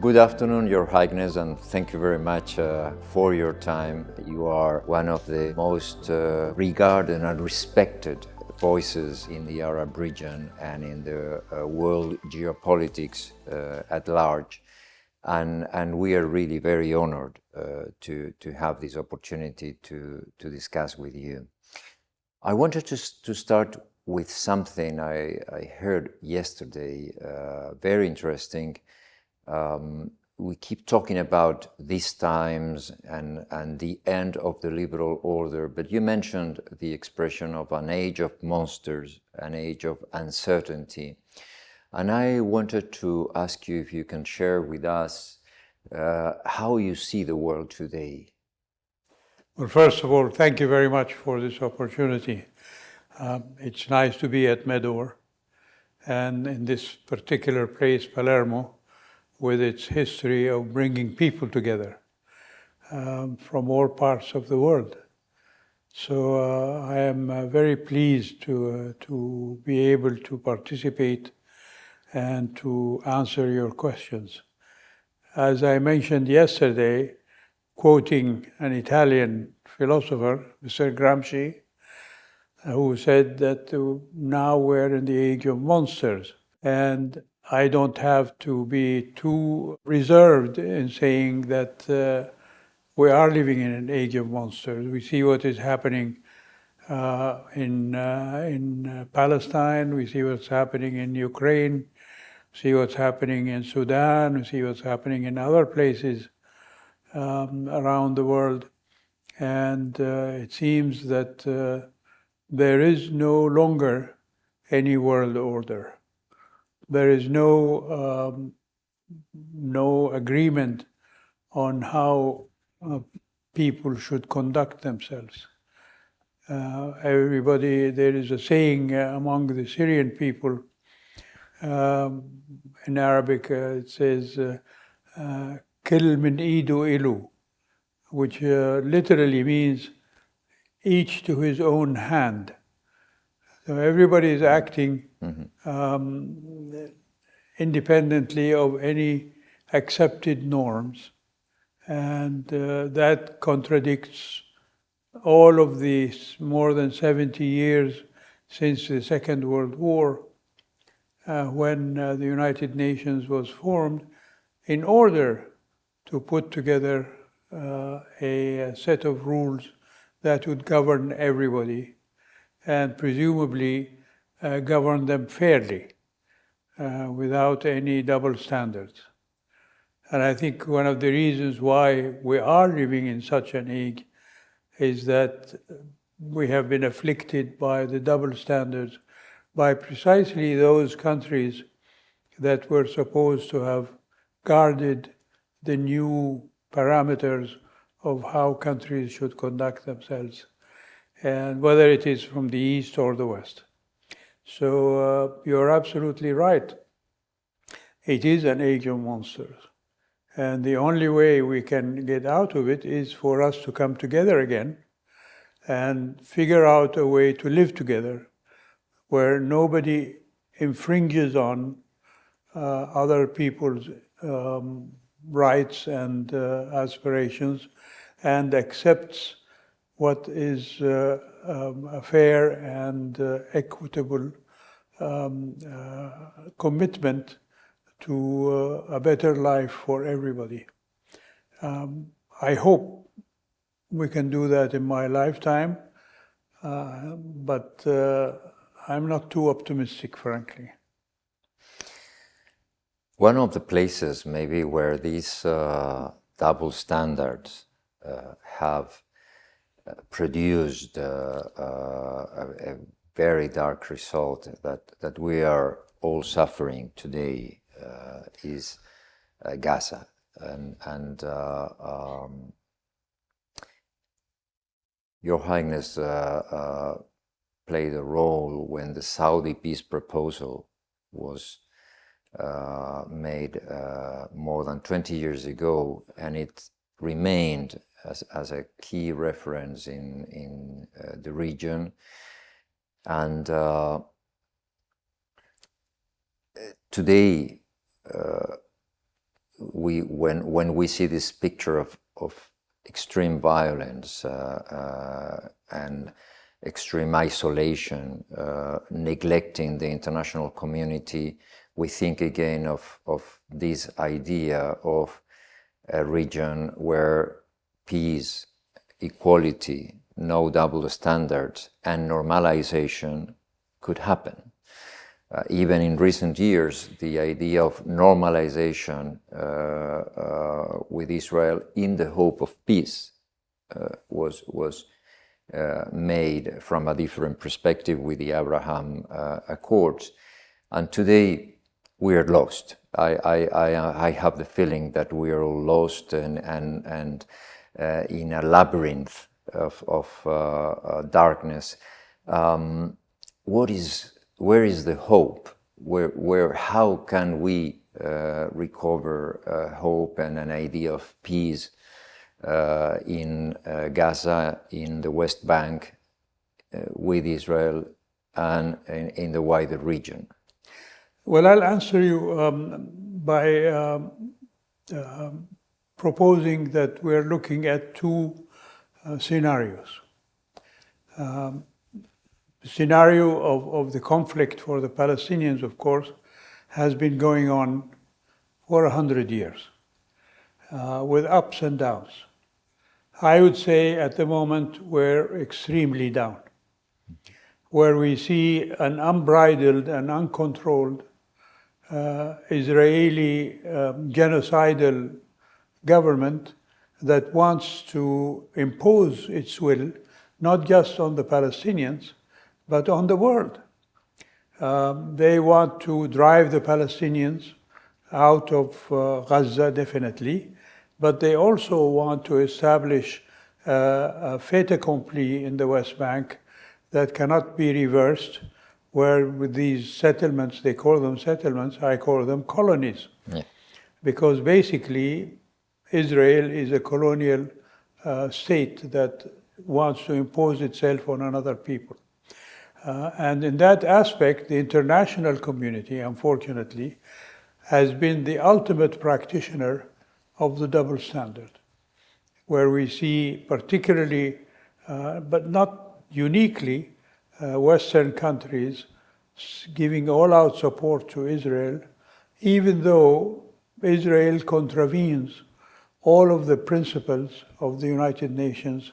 Good afternoon, Your Highness, and thank you very much for your time. You are one of the most regarded and respected voices in the Arab region and in the world geopolitics at large. And we are really very honored to have this opportunity to discuss with you. I wanted to start with something I heard yesterday, very interesting. We keep talking about these times and the end of the liberal order, but you mentioned the expression of an age of monsters, an age of uncertainty. And I wanted to ask you if you can share with us how you see the world today. Well, first of all, thank you very much for this opportunity. It's nice to be at Medor, and in this particular place, Palermo, with its history of bringing people together from all parts of the world. So I am very pleased to be able to participate and to answer your questions. As I mentioned yesterday, quoting an Italian philosopher, Mr. Gramsci, who said that now we're in the age of monsters. And I don't have to be too reserved in saying that we are living in an age of monsters. We see what is happening in Palestine, we see what's happening in Ukraine, we see what's happening in Sudan, we see what's happening in other places around the world. And it seems that there is no longer any world order. There is no agreement on how people should conduct themselves. There is a saying among the Syrian people, in Arabic it says, Kil min idu ilu, which literally means each to his own hand. So everybody is acting independently of any accepted norms, and that contradicts all of these more than 70 years since the Second World War, when the United Nations was formed in order to put together a set of rules that would govern everybody and presumably govern them fairly, without any double standards. And I think one of the reasons why we are living in such an age is that we have been afflicted by the double standards by precisely those countries that were supposed to have guarded the new parameters of how countries should conduct themselves, and whether it is from the East or the West. So you're absolutely right. It is an age of monsters. And the only way we can get out of it is for us to come together again and figure out a way to live together where nobody infringes on other people's rights and aspirations, and accepts what is a fair and equitable commitment to a better life for everybody. I hope we can do that in my lifetime, but I'm not too optimistic, frankly. One of the places maybe where these double standards have produced a very dark result that we are all suffering today is Gaza. And Your Highness played a role when the Saudi peace proposal was made more than 20 years ago, and it remained as a key reference in the region. And today when we see this picture of extreme violence and extreme isolation, neglecting the international community, we think again of this idea of a region where peace, equality, no double standards, and normalization could happen. Even in recent years, the idea of normalization with Israel in the hope of peace was made from a different perspective with the Abraham Accords. And today we are lost. I have the feeling that we are all lost and in a labyrinth of darkness. Where is the hope? How can we recover hope and an idea of peace in Gaza, in the West Bank, with Israel, and in the wider region? Well, I'll answer you by proposing that we're looking at two scenarios. The scenario of the conflict for the Palestinians, of course, has been going on for 100 years, with ups and downs. I would say at the moment we're extremely down, where we see an unbridled and uncontrolled Israeli genocidal government that wants to impose its will, not just on the Palestinians, but on the world. They want to drive the Palestinians out of Gaza, definitely, but they also want to establish a fait accompli in the West Bank that cannot be reversed, where with these settlements, they call them settlements, I call them colonies. Yeah. Because basically, Israel is a colonial state that wants to impose itself on another people. And in that aspect, the international community, unfortunately, has been the ultimate practitioner of the double standard, where we see particularly, but not uniquely, Western countries giving all-out support to Israel, even though Israel contravenes all of the principles of the United Nations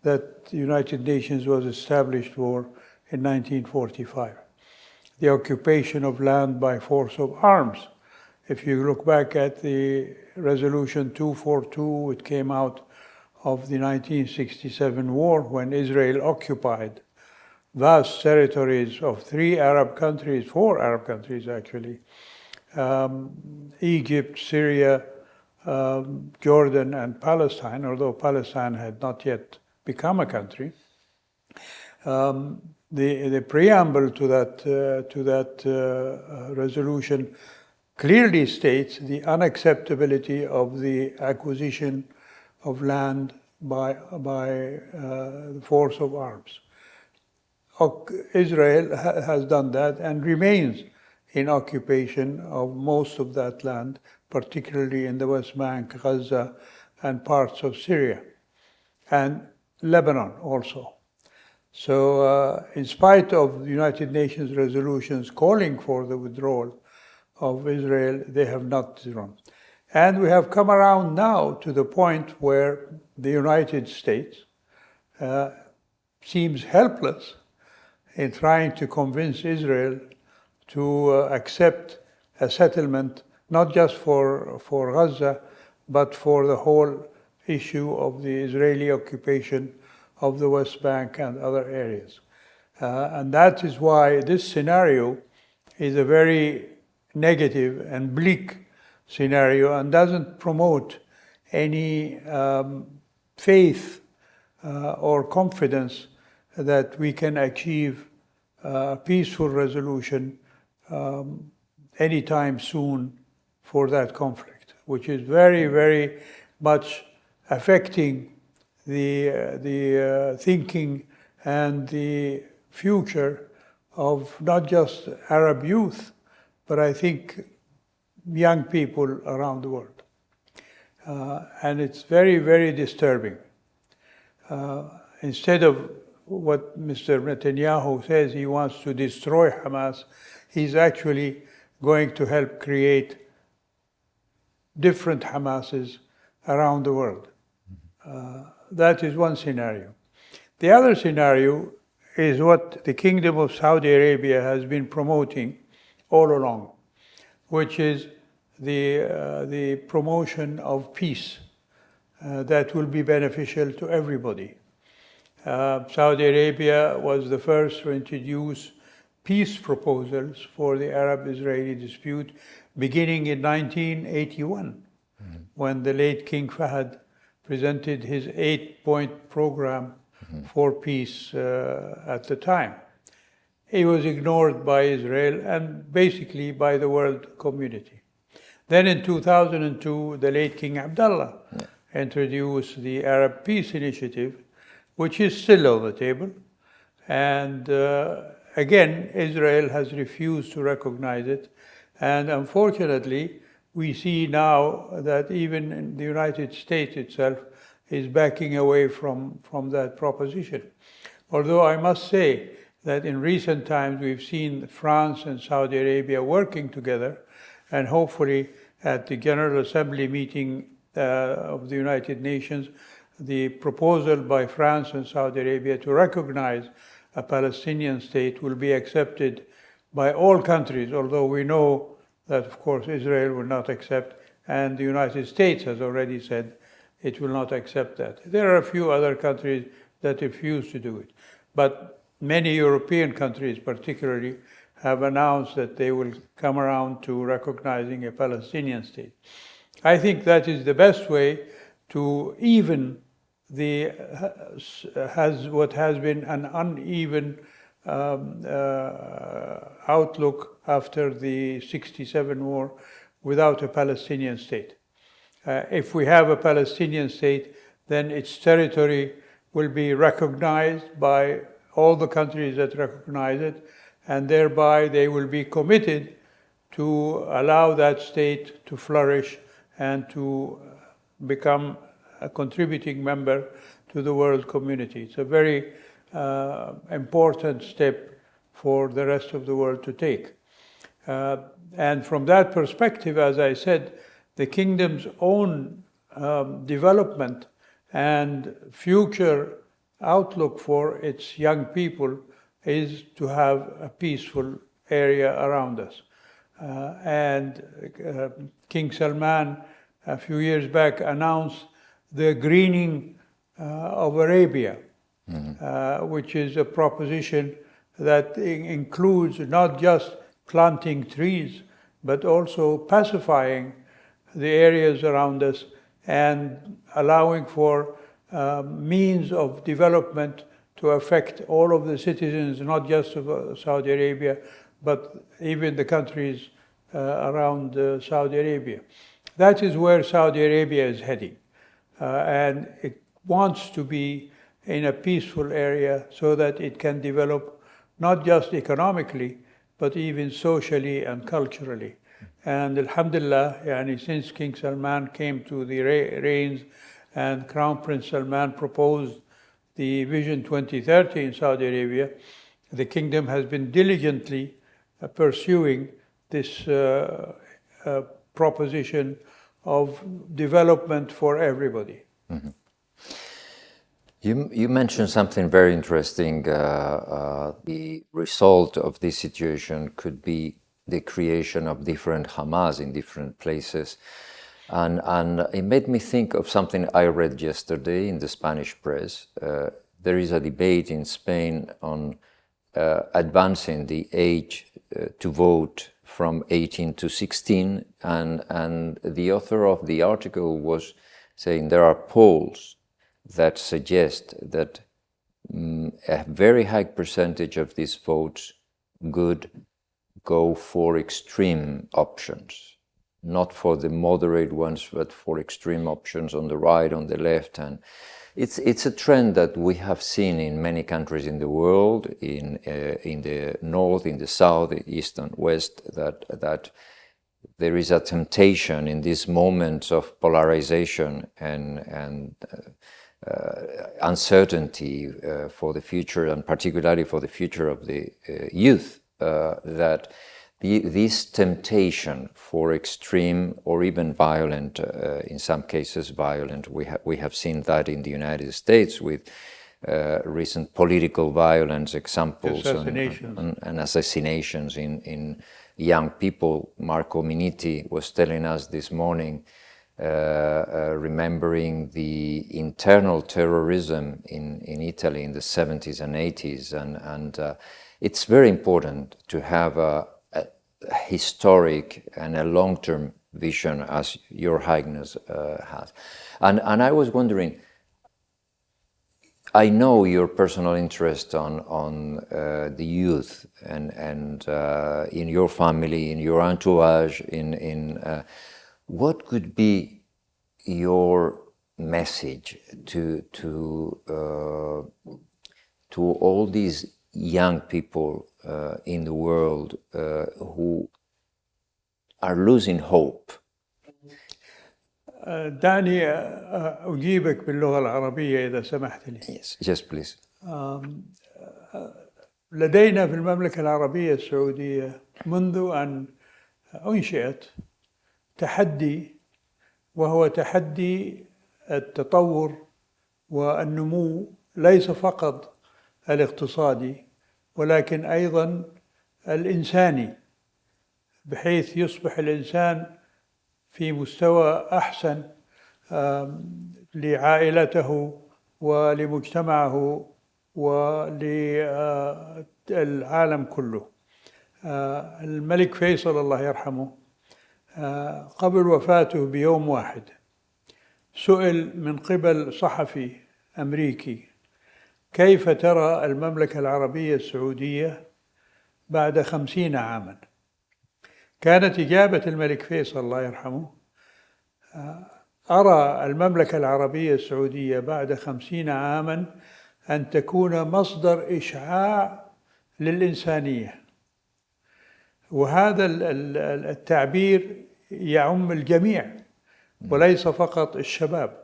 that the United Nations was established for in 1945. The occupation of land by force of arms. If you look back at the Resolution 242, it came out of the 1967 war when Israel occupied vast territories of four Arab countries actually, Egypt, Syria, Jordan, and Palestine, although Palestine had not yet become a country. The preamble to that resolution clearly states the unacceptability of the acquisition of land by the force of arms. Israel has done that and remains in occupation of most of that land, particularly in the West Bank, Gaza, and parts of Syria, and Lebanon also. So in spite of the United Nations resolutions calling for the withdrawal of Israel, they have not withdrawn. And we have come around now to the point where the United States seems helpless in trying to convince Israel to accept a settlement, not just for Gaza, but for the whole issue of the Israeli occupation of the West Bank and other areas. And that is why this scenario is a very negative and bleak scenario and doesn't promote any faith or confidence that we can achieve a peaceful resolution anytime soon for that conflict, which is very, very much affecting the thinking and the future of not just Arab youth, but I think young people around the world. And it's very, very disturbing. Instead of what Mr. Netanyahu says he wants to destroy Hamas, he's actually going to help create different Hamases around the world. That is one scenario. The other scenario is what the Kingdom of Saudi Arabia has been promoting all along, which is the promotion of peace that will be beneficial to everybody. Saudi Arabia was the first to introduce peace proposals for the Arab-Israeli dispute beginning in 1981, when the late King Fahd presented his 8-point program for peace at the time. It was ignored by Israel and basically by the world community. Then in 2002, the late King Abdullah introduced the Arab Peace Initiative, which is still on the table. And again, Israel has refused to recognize it. And unfortunately, we see now that even the United States itself is backing away from that proposition. Although I must say that in recent times we've seen France and Saudi Arabia working together, and hopefully at the General Assembly meeting of the United Nations, the proposal by France and Saudi Arabia to recognize a Palestinian state will be accepted by all countries, although we know that, of course, Israel will not accept, and the United States has already said it will not accept that. There are a few other countries that refuse to do it, but many European countries particularly have announced that they will come around to recognizing a Palestinian state. I think that is the best way to even what has been an uneven outlook after the '67 war without a Palestinian state. If we have a Palestinian state, then its territory will be recognized by all the countries that recognize it, and thereby they will be committed to allow that state to flourish and to become a contributing member to the world community. It's a very important step for the rest of the world to take. And from that perspective, as I said, the kingdom's own development and future outlook for its young people is to have a peaceful area around us. And King Salman, a few years back, announced the greening of Arabia, which is a proposition that includes not just planting trees, but also pacifying the areas around us and allowing for means of development to affect all of the citizens, not just of Saudi Arabia, but even the countries around Saudi Arabia. That is where Saudi Arabia is heading. And it wants to be in a peaceful area so that it can develop not just economically, but even socially and culturally. And alhamdulillah, since King Salman came to the reins and Crown Prince Salman proposed the Vision 2030 in Saudi Arabia, the kingdom has been diligently pursuing this proposition of development for everybody. Mm-hmm. You mentioned something very interesting. The result of this situation could be the creation of different Hamas in different places. And it made me think of something I read yesterday in the Spanish press. There is a debate in Spain on advancing the age to vote from 18 to 16. And the author of the article was saying there are polls that suggest that a very high percentage of these votes would go for extreme options, not for the moderate ones, but for extreme options on the right, on the left. And it's a trend that we have seen in many countries in the world, in the north, in the south, east and west, that there is a temptation in these moments of polarization and uncertainty for the future, and particularly for the future of the youth, that this temptation for extreme or even violent, in some cases violent, we have seen that in the United States with recent political violence examples and assassinations in young people. Marco Minniti was telling us this morning, remembering the internal terrorism in Italy in the 70s and 80s, and it's very important to have a historic and a long-term vision, as Your Highness has. And I was wondering, I know your personal interest on the youth and in your family, in your entourage, what could be your message to all these young people in the world who are losing hope? دعني أجيبك باللغة العربية إذا سمحت لي. Yes, please. لدينا في المملكة العربية السعودية منذ أن أنشئت تحدي، وهو تحدي التطور والنمو، ليس فقط الاقتصادي ولكن أيضا الإنساني، بحيث يصبح الإنسان في مستوى أحسن لعائلته ولمجتمعه وللعالم كله. الملك فيصل الله يرحمه قبل وفاته بيوم واحد سئل من قبل صحفي أمريكي: كيف ترى المملكة العربية السعودية بعد 50 عاماً؟ كانت إجابة الملك فيصل الله يرحمه: أرى المملكة العربية السعودية بعد 50 عاماً أن تكون مصدر إشعاع للإنسانية. وهذا التعبير يعم الجميع، وليس فقط الشباب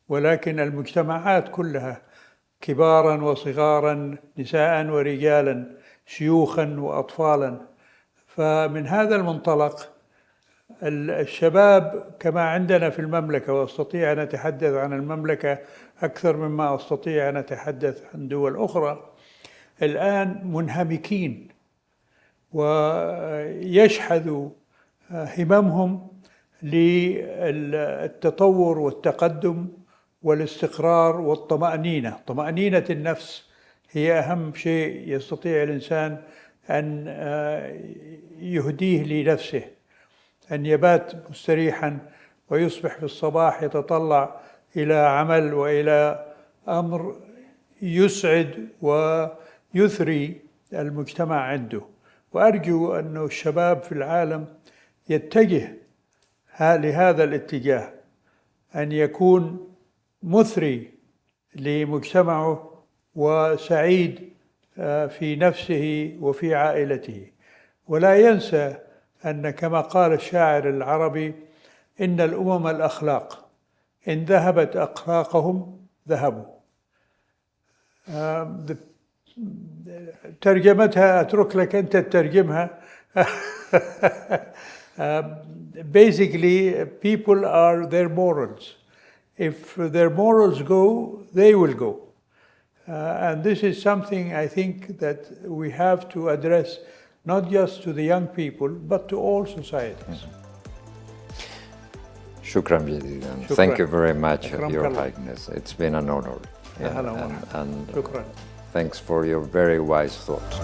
ولكن المجتمعات كلها، كباراً وصغاراً، نساء ورجالاً، شيوخاً وأطفالاً. فمن هذا المنطلق الشباب كما عندنا في المملكة، وأستطيع أن أتحدث عن المملكة أكثر مما أستطيع أن أتحدث عن دول أخرى، الآن منهمكين ويشحذوا هممهم للتطور والتقدم والاستقرار والطمأنينة. طمأنينة النفس هي أهم شيء يستطيع الإنسان أن يهديه لنفسه، أن يبات مستريحا ويصبح في الصباح يتطلع إلى عمل وإلى أمر يسعد ويثري المجتمع عنده. وأرجو أن الشباب في العالم يتجه لهذا الاتجاه، أن يكون مثري لمجتمعه وسعيد في نفسه وفي عائلته، ولا ينسى أن كما قال الشاعر العربي: إن الأمم الأخلاق إن ذهبت أخلاقهم ذهبوا. ترجمتها أترك لك أنت تترجمها. Basically, people are their morals. If their morals go, they will go. And this is something I think that we have to address, not just to the young people, but to all societies. Shukran Jadidan. Thank you very much, Your Highness. It's been an honor. And thanks for your very wise thoughts.